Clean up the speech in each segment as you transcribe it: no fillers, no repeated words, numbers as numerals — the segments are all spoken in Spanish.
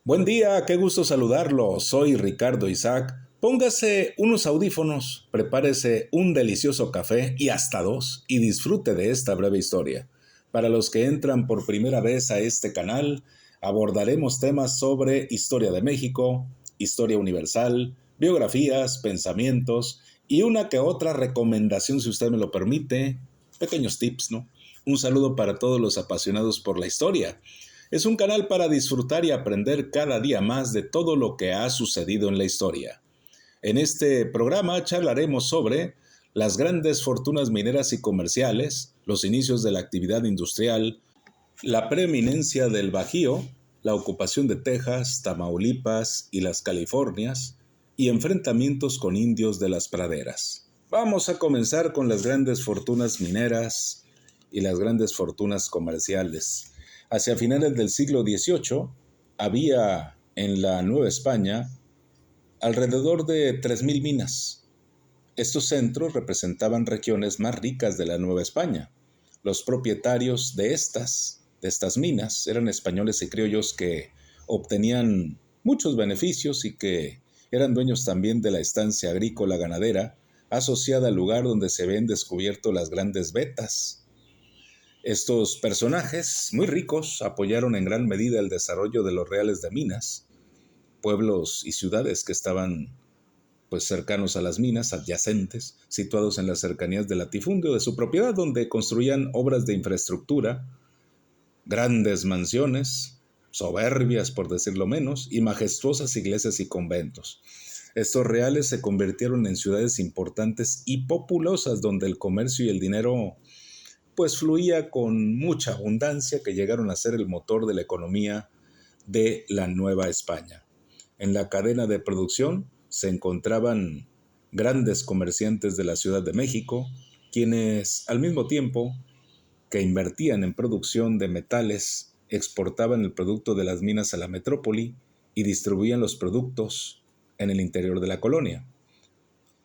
Buen día, qué gusto saludarlo. Soy Ricardo Isaac. Póngase unos audífonos, prepárese un delicioso café y hasta dos y disfrute de esta breve historia. Para los que entran por primera vez a este canal, abordaremos temas sobre historia de México, historia universal, biografías, pensamientos y una que otra recomendación si usted me lo permite, pequeños tips, ¿no? Un saludo para todos los apasionados por la historia. Es un canal para disfrutar y aprender cada día más de todo lo que ha sucedido en la historia. En este programa charlaremos sobre las grandes fortunas mineras y comerciales, los inicios de la actividad industrial, la preeminencia del Bajío, la ocupación de Texas, Tamaulipas y las Californias, y enfrentamientos con indios de las praderas. Vamos a comenzar con las grandes fortunas mineras y las grandes fortunas comerciales. Hacia finales del siglo XVIII había en la Nueva España alrededor de 3.000 minas. Estos centros representaban regiones más ricas de la Nueva España. Los propietarios de estas minas eran españoles y criollos que obtenían muchos beneficios y que eran dueños también de la estancia agrícola ganadera asociada al lugar donde se habían descubierto las grandes vetas. Estos personajes muy ricos apoyaron en gran medida el desarrollo de los reales de minas, pueblos y ciudades que estaban pues cercanos a las minas, adyacentes, situados en las cercanías del latifundio de su propiedad, donde construían obras de infraestructura, grandes mansiones, soberbias por decirlo menos, y majestuosas iglesias y conventos. Estos reales se convirtieron en ciudades importantes y populosas donde el comercio y el dinero pues fluía con mucha abundancia que llegaron a ser el motor de la economía de la Nueva España. En la cadena de producción se encontraban grandes comerciantes de la Ciudad de México, quienes al mismo tiempo que invertían en producción de metales, exportaban el producto de las minas a la metrópoli y distribuían los productos en el interior de la colonia.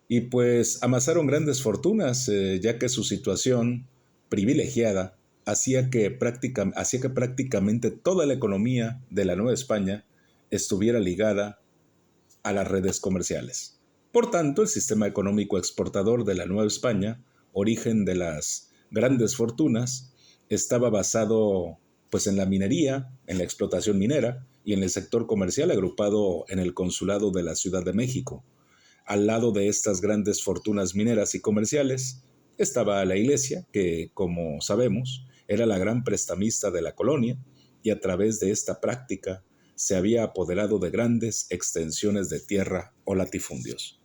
Y pues amasaron grandes fortunas, ya que su situación privilegiada hacía que prácticamente toda la economía de la Nueva España estuviera ligada a las redes comerciales. Por tanto, el sistema económico exportador de la Nueva España, origen de las grandes fortunas, estaba basado pues en la minería, en la explotación minera y en el sector comercial agrupado en el consulado de la Ciudad de México. Al lado de estas grandes fortunas mineras y comerciales estaba la iglesia, que, como sabemos, era la gran prestamista de la colonia, y a través de esta práctica se había apoderado de grandes extensiones de tierra o latifundios.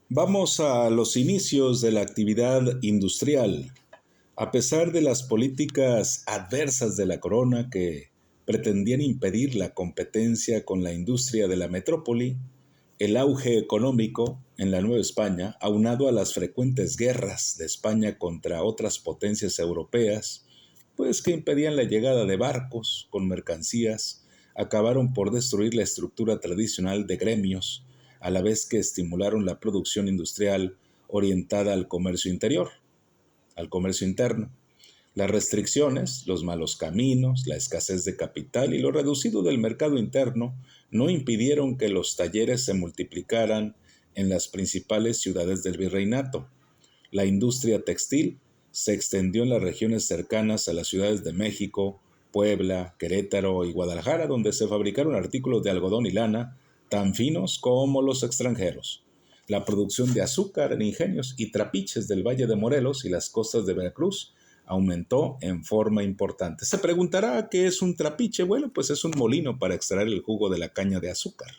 Vamos a los inicios de la actividad industrial. A pesar de las políticas adversas de la corona que pretendían impedir la competencia con la industria de la metrópoli, el auge económico en la Nueva España, aunado a las frecuentes guerras de España contra otras potencias europeas, pues que impedían la llegada de barcos con mercancías, acabaron por destruir la estructura tradicional de gremios, a la vez que estimularon la producción industrial orientada al comercio interior, al comercio interno. Las restricciones, los malos caminos, la escasez de capital y lo reducido del mercado interno no impidieron que los talleres se multiplicaran en las principales ciudades del virreinato. La industria textil se extendió en las regiones cercanas a las ciudades de México, Puebla, Querétaro y Guadalajara, donde se fabricaron artículos de algodón y lana tan finos como los extranjeros. La producción de azúcar en ingenios y trapiches del Valle de Morelos y las costas de Veracruz aumentó en forma importante. Se preguntará qué es un trapiche. Bueno, pues es un molino para extraer el jugo de la caña de azúcar.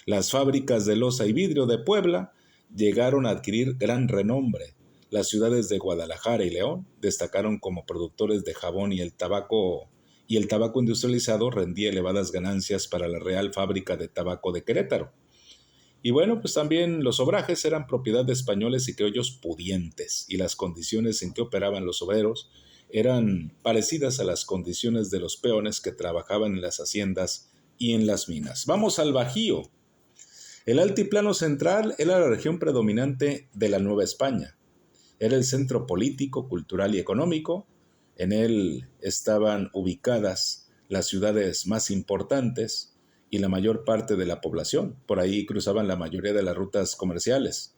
Las fábricas de loza y vidrio de Puebla llegaron a adquirir gran renombre. Las ciudades de Guadalajara y León destacaron como productores de jabón y el tabaco industrializado rendía elevadas ganancias para la Real Fábrica de Tabaco de Querétaro. Y bueno, pues también los obrajes eran propiedad de españoles y criollos pudientes, y las condiciones en que operaban los obreros eran parecidas a las condiciones de los peones que trabajaban en las haciendas y en las minas. Vamos al Bajío. El Altiplano Central era la región predominante de la Nueva España. Era el centro político, cultural y económico. En él estaban ubicadas las ciudades más importantes, y la mayor parte de la población. Por ahí cruzaban la mayoría de las rutas comerciales.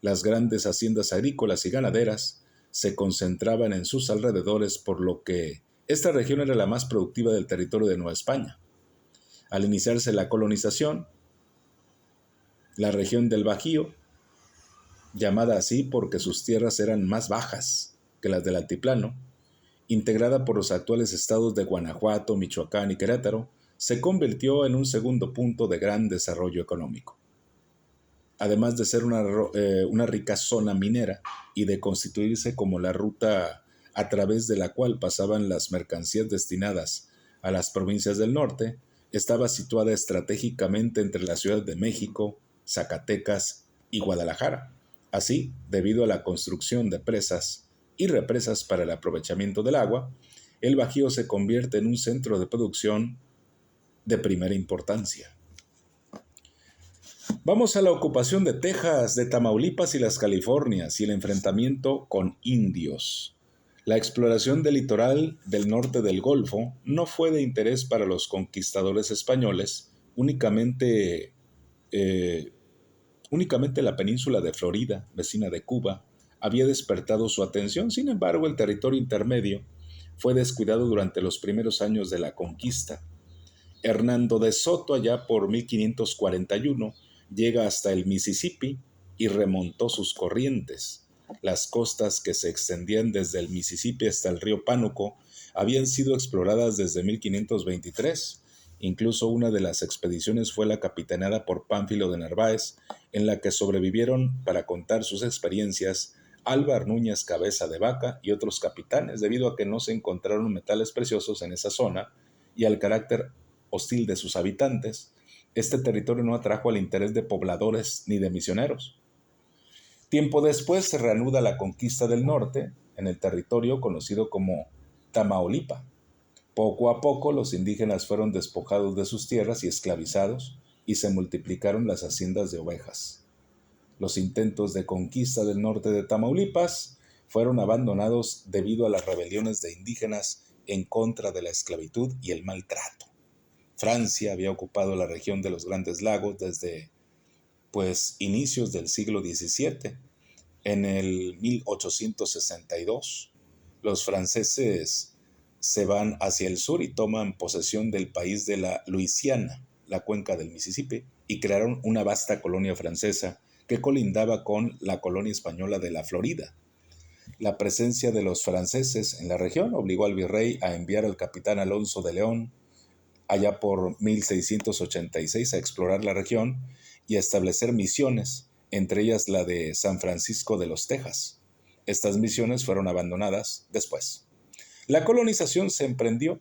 Las grandes haciendas agrícolas y ganaderas se concentraban en sus alrededores, por lo que esta región era la más productiva del territorio de Nueva España. Al iniciarse la colonización, la región del Bajío, llamada así porque sus tierras eran más bajas que las del altiplano, integrada por los actuales estados de Guanajuato, Michoacán y Querétaro, se convirtió en un segundo punto de gran desarrollo económico. Además de ser una rica zona minera y de constituirse como la ruta a través de la cual pasaban las mercancías destinadas a las provincias del norte, estaba situada estratégicamente entre la Ciudad de México, Zacatecas y Guadalajara. Así, debido a la construcción de presas y represas para el aprovechamiento del agua, el Bajío se convierte en un centro de producción de primera importancia. Vamos a la ocupación de Texas, de Tamaulipas y las Californias y el enfrentamiento con indios. La exploración del litoral del norte del Golfo no fue de interés para los conquistadores españoles, únicamente la península de Florida, vecina de Cuba, había despertado su atención. Sin embargo, el territorio intermedio fue descuidado durante los primeros años de la conquista. Hernando de Soto, allá por 1541, llega hasta el Mississippi y remontó sus corrientes. Las costas que se extendían desde el Mississippi hasta el río Pánuco habían sido exploradas desde 1523. Incluso una de las expediciones fue la capitaneada por Pánfilo de Narváez, en la que sobrevivieron para contar sus experiencias Álvar Núñez Cabeza de Vaca y otros capitanes, debido a que no se encontraron metales preciosos en esa zona y al carácter hostil de sus habitantes. Este territorio no atrajo el interés de pobladores ni de misioneros. Tiempo después se reanuda la conquista del norte en el territorio conocido como Tamaulipas. Poco a poco los indígenas fueron despojados de sus tierras y esclavizados, y se multiplicaron las haciendas de ovejas. Los intentos de conquista del norte de Tamaulipas fueron abandonados debido a las rebeliones de indígenas en contra de la esclavitud y el maltrato. Francia había ocupado la región de los Grandes Lagos desde inicios del siglo XVII. En el 1862, los franceses se van hacia el sur y toman posesión del país de la Luisiana, la cuenca del Mississippi, y crearon una vasta colonia francesa que colindaba con la colonia española de la Florida. La presencia de los franceses en la región obligó al virrey a enviar al capitán Alonso de León allá por 1686 a explorar la región y a establecer misiones, entre ellas la de San Francisco de los Texas. Estas misiones fueron abandonadas después. La colonización se emprendió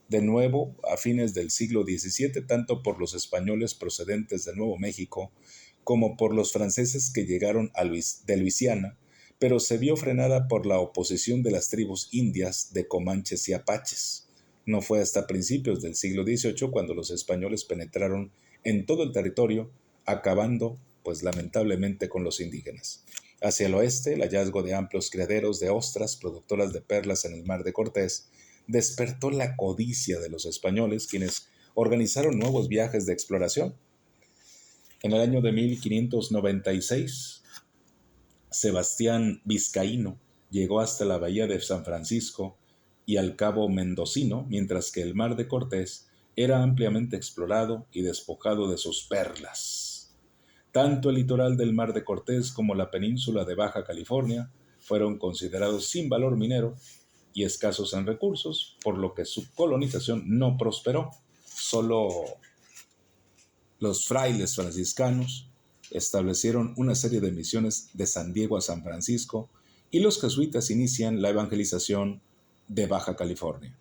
de nuevo a fines del siglo XVII, tanto por los españoles procedentes de Nuevo México como por los franceses que llegaron de Luisiana, pero se vio frenada por la oposición de las tribus indias de Comanches y Apaches. No fue hasta principios del siglo XVIII cuando los españoles penetraron en todo el territorio, acabando, lamentablemente, con los indígenas. Hacia el oeste, el hallazgo de amplios criaderos de ostras productoras de perlas en el Mar de Cortés despertó la codicia de los españoles, quienes organizaron nuevos viajes de exploración. En el año de 1596, Sebastián Vizcaíno llegó hasta la bahía de San Francisco y al Cabo Mendocino, mientras que el Mar de Cortés era ampliamente explorado y despojado de sus perlas. Tanto el litoral del Mar de Cortés como la península de Baja California fueron considerados sin valor minero y escasos en recursos, por lo que su colonización no prosperó. Solo los frailes franciscanos establecieron una serie de misiones de San Diego a San Francisco y los jesuitas inician la evangelización de Baja California.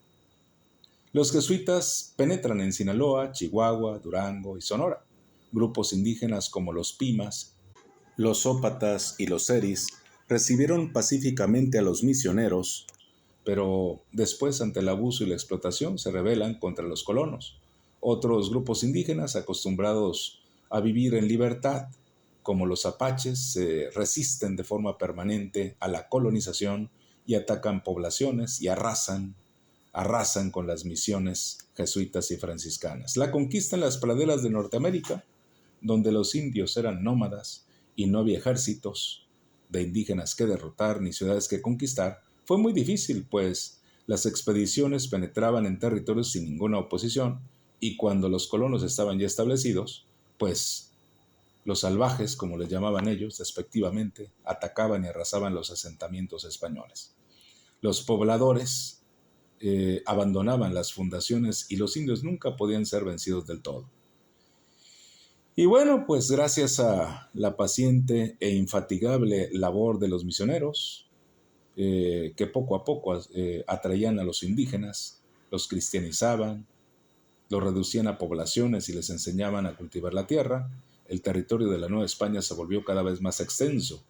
Los jesuitas penetran en Sinaloa, Chihuahua, Durango y Sonora. Grupos indígenas como los Pimas, los Ópatas y los Seris recibieron pacíficamente a los misioneros, pero después, ante el abuso y la explotación, se rebelan contra los colonos. Otros grupos indígenas acostumbrados a vivir en libertad, como los apaches, se resisten de forma permanente a la colonización y atacan poblaciones y arrasan arrasan con las misiones jesuitas y franciscanas. La conquista en las praderas de Norteamérica, donde los indios eran nómadas y no había ejércitos de indígenas que derrotar ni ciudades que conquistar, fue muy difícil, pues las expediciones penetraban en territorios sin ninguna oposición y cuando los colonos estaban ya establecidos, pues los salvajes, como les llamaban ellos, despectivamente, atacaban y arrasaban los asentamientos españoles. Los pobladores abandonaban las fundaciones y los indios nunca podían ser vencidos del todo. Y bueno, pues gracias a la paciente e infatigable labor de los misioneros, que poco a poco atraían a los indígenas, los cristianizaban, los reducían a poblaciones y les enseñaban a cultivar la tierra, el territorio de la Nueva España se volvió cada vez más extenso.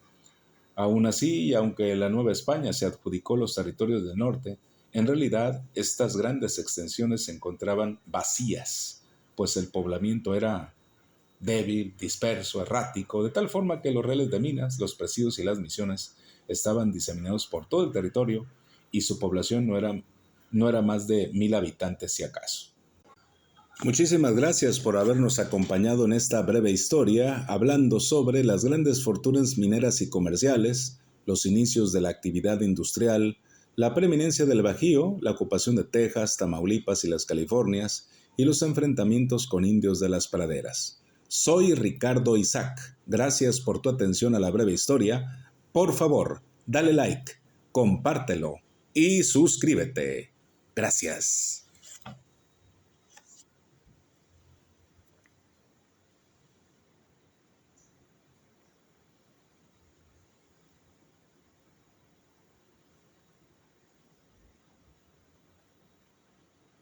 Aún así, aunque la Nueva España se adjudicó los territorios del norte, en realidad estas grandes extensiones se encontraban vacías, pues el poblamiento era débil, disperso, errático, de tal forma que los reales de minas, los presidios y las misiones estaban diseminados por todo el territorio y su población no era más de 1,000 habitantes si acaso. Muchísimas gracias por habernos acompañado en esta breve historia hablando sobre las grandes fortunas mineras y comerciales, los inicios de la actividad industrial, la preeminencia del Bajío, la ocupación de Texas, Tamaulipas y las Californias y los enfrentamientos con indios de las praderas. Soy Ricardo Isaac. Gracias por tu atención a la breve historia. Por favor, dale like, compártelo y suscríbete. Gracias.